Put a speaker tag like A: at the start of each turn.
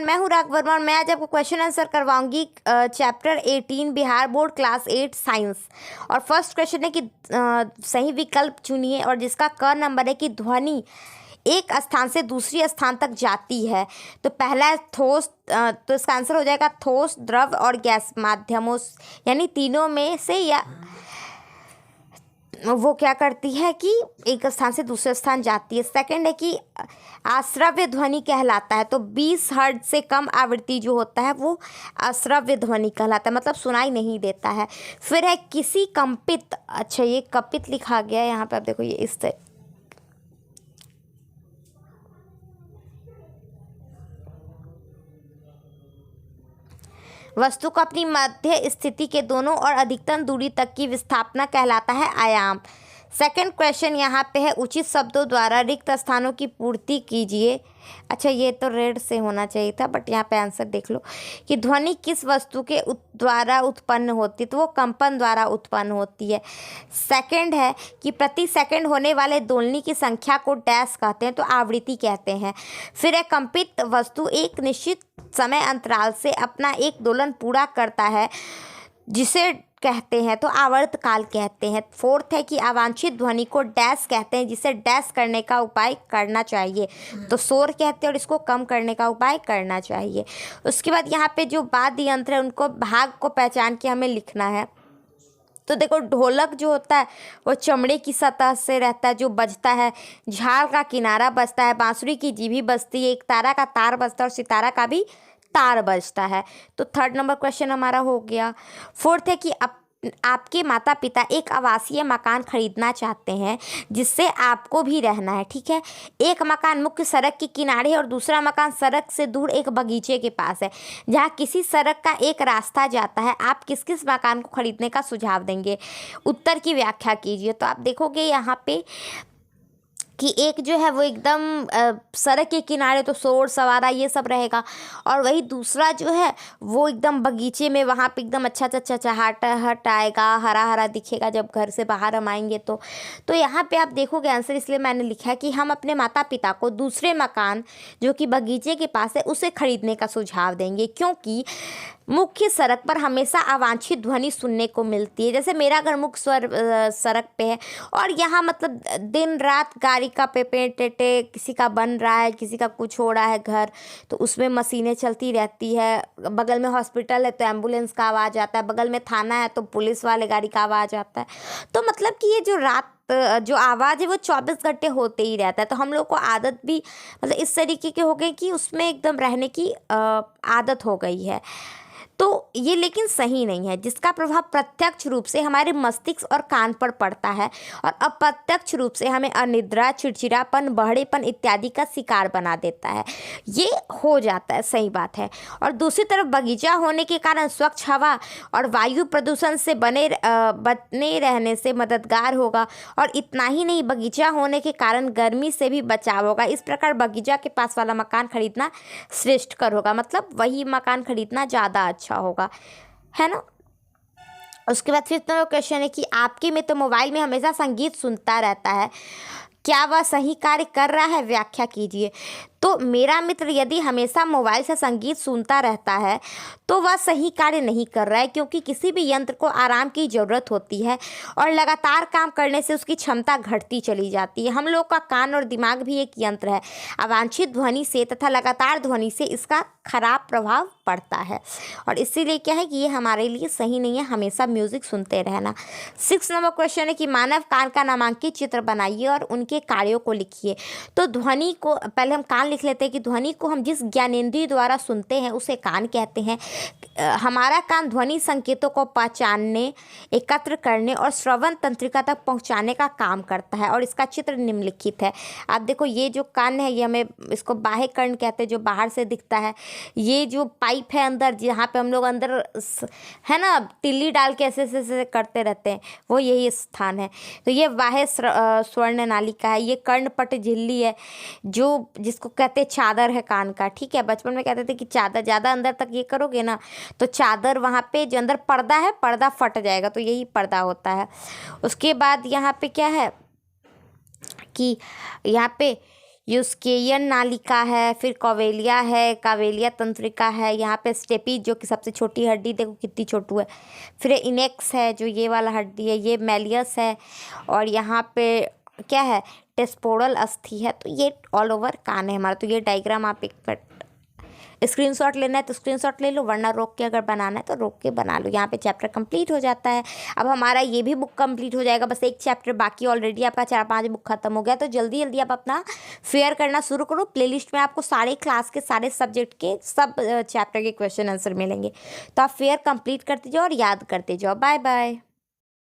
A: मैं हूँ राग वर्मा और मैं आज आपको क्वेश्चन आंसर करवाऊंगी chapter 18 Bihar board class 8 science. और फर्स्ट क्वेश्चन है कि सही विकल्प चुनिए और जिसका क नंबर है कि ध्वनि एक स्थान से दूसरी स्थान तक जाती है। तो पहला है ठोस, तो इसका आंसर हो जाएगा ठोस, द्रव और गैस माध्यमों, यानी तीनों में से या वो क्या करती है कि एक स्थान से दूसरे स्थान जाती है। सेकंड है कि अश्रव्य ध्वनि कहलाता है, तो 20 हर्ट्ज से कम आवृत्ति जो होता है वो अश्रव्य ध्वनि कहलाता है, मतलब सुनाई नहीं देता है। फिर है किसी कंपित, अच्छा ये कपित लिखा गया है यहाँ पे, आप देखो ये इस तरह वस्तु को अपनी मध्य स्थिति के दोनों और अधिकतम दूरी तक की विस्थापना कहलाता है आयाम। सेकंड क्वेश्चन यहाँ पे है उचित शब्दों द्वारा रिक्त स्थानों की पूर्ति कीजिए। अच्छा ये तो रेड से होना चाहिए था, बट यहाँ पे आंसर देख लो कि ध्वनि किस वस्तु के द्वारा उत्पन्न होती है, तो वो कंपन द्वारा उत्पन्न होती है। सेकंड है कि प्रति सेकंड होने वाले दोलनी की संख्या को डैश कहते हैं, तो आवृत्ति कहते हैं। फिर है कंपित वस्तु एक निश्चित समय अंतराल से अपना एक दोलन पूरा करता है जिसे कहते हैं, तो आवर्तकाल कहते हैं। फोर्थ है कि अवांछित ध्वनि को डैश कहते हैं जिसे डैश करने का उपाय करना चाहिए, तो शोर कहते हैं और इसको कम करने का उपाय करना चाहिए। उसके बाद यहाँ पे जो वाद्य यंत्र है उनको भाग को पहचान के हमें लिखना है। तो देखो ढोलक जो होता है वो चमड़े की सतह से रहता है जो बजता है, झाल का किनारा बजता है, बांसुरी की जीभी बजती है, एक तारा का तार बजता है और सितारा का भी तार बजता है। तो थर्ड नंबर क्वेश्चन हमारा हो गया। फोर्थ है कि आपके माता पिता एक आवासीय मकान खरीदना चाहते हैं जिससे आपको भी रहना है, ठीक है। एक मकान मुख्य सड़क के किनारे है और दूसरा मकान सड़क से दूर एक बगीचे के पास है जहाँ किसी सड़क का एक रास्ता जाता है। आप किस किस मकान को खरीदने का सुझाव देंगे, उत्तर की व्याख्या कीजिए। तो आप देखोगे यहाँ पे कि एक जो है वो एकदम सड़क के किनारे, तो शोर सवारा ये सब रहेगा, और वही दूसरा जो है वो एकदम बगीचे में, वहाँ पे एकदम अच्छा चहचहाहट आएगा, हरा हरा दिखेगा जब घर से बाहर हम आएंगे। तो यहाँ पे आप देखोगे आंसर इसलिए मैंने लिखा है कि हम अपने माता पिता को दूसरे मकान जो कि बगीचे के पास है उसे खरीदने का सुझाव देंगे, क्योंकि मुख्य सड़क पर हमेशा अवांछित ध्वनि सुनने को मिलती है। जैसे मेरा घर मुख्य सड़क पे है और यहाँ मतलब दिन रात गाड़ी का पेपे टेटे, किसी का बन रहा है, किसी का कुछ हो रहा है घर, तो उसमें मशीनें चलती रहती है। बगल में हॉस्पिटल है तो एम्बुलेंस का आवाज़ आता है, बगल में थाना है तो पुलिस वाले गाड़ी का आवाज़ आता है। तो मतलब कि ये जो रात जो आवाज़ है वो 24 घंटे होते ही रहता है। तो हम लोग को आदत भी मतलब इस तरीके की हो गई कि उसमें एकदम रहने की आदत हो गई है। तो ये लेकिन सही नहीं है, जिसका प्रभाव प्रत्यक्ष रूप से हमारे मस्तिष्क और कान पर पड़ता है और अप्रत्यक्ष रूप से हमें अनिद्रा, चिड़चिड़ापन, बहरेपन इत्यादि का शिकार बना देता है। ये हो जाता है, सही बात है। और दूसरी तरफ बगीचा होने के कारण स्वच्छ हवा और वायु प्रदूषण से बने रहने से मददगार होगा। और इतना ही नहीं, बगीचा होने के कारण गर्मी से भी बचाव होगा। इस प्रकार बगीचा के पास वाला मकान खरीदना श्रेष्ठकर होगा, मतलब वही मकान खरीदना ज़्यादा अच्छा होगा, है ना। उसके बाद फिर तो क्वेश्चन है कि आपके मित्र मोबाइल में हमेशा संगीत सुनता रहता है, क्या वह सही कार्य कर रहा है, व्याख्या कीजिए। तो मेरा मित्र यदि हमेशा मोबाइल से संगीत सुनता रहता है तो वह सही कार्य नहीं कर रहा है, क्योंकि किसी भी यंत्र को आराम की ज़रूरत होती है और लगातार काम करने से उसकी क्षमता घटती चली जाती है। हम लोग का कान और दिमाग भी एक यंत्र है। अवांछित ध्वनि से तथा लगातार ध्वनि से इसका खराब प्रभाव पड़ता है और इसीलिए क्या है कि ये हमारे लिए सही नहीं है हमेशा म्यूज़िक सुनते रहना। 6 नंबर क्वेश्चन है कि मानव कान का नामांकित चित्र बनाइए और उनके कार्यों को लिखिए। तो ध्वनि को पहले हम कान लिख लेते हैं कि ध्वनि को हम जिस ज्ञानेंद्रिय द्वारा सुनते हैं उसे कान कहते हैं। हमारा कान ध्वनि संकेतों को पहचानने, एकत्र करने और श्रवण तंत्रिका तक पहुंचाने का काम करता है और इसका चित्र निम्नलिखित है। आप देखो ये जो कान है ये हमें इसको बाह्य कर्ण कहते हैं, जो बाहर से दिखता है। ये जो पाइप है अंदर, जहाँ पे हम लोग अंदर है ना तिल्ली डाल के ऐसे ऐसे करते रहते हैं, वो यही स्थान है। तो ये बाह्य स्वर्ण नालिका है। ये कर्णपट झिल्ली है जो जिसको कहते हैं चादर है कान का, ठीक है। बचपन में कहते थे कि चादर ज़्यादा अंदर तक ये करोगे ना तो चादर वहाँ पे जो अंदर पर्दा है पर्दा फट जाएगा, तो यही पर्दा होता है। उसके बाद यहाँ पे क्या है कि यहाँ पे यूस्केरियन नालिका है, फिर कॉवेलिया है, कावेलिया तंत्रिका है, यहाँ पे स्टेपी जो कि सबसे छोटी हड्डी, देखो कितनी छोटू है, फिर इनेक्स है जो ये वाला हड्डी है, ये मेलियस है, और यहाँ पे क्या है, टेस्पोरल अस्थि है। तो ये ऑल ओवर कान है हमारा। तो ये डायग्राम आप एक स्क्रीनशॉट लेना है तो स्क्रीनशॉट ले लो, वरना रोक के अगर बनाना है तो रोक के बना लो। यहाँ पे चैप्टर कंप्लीट हो जाता है। अब हमारा ये भी बुक कंप्लीट हो जाएगा, बस एक चैप्टर बाकी, ऑलरेडी आपका 4-5 बुक खत्म हो गया। तो जल्दी जल्दी आप अपना फेयर करना शुरू करो। प्लेलिस्ट में आपको सारे क्लास के सारे सब्जेक्ट के सब चैप्टर के क्वेश्चन आंसर मिलेंगे। तो आप फेयर कंप्लीट करते जाओ और याद करते जाओ। Bye bye.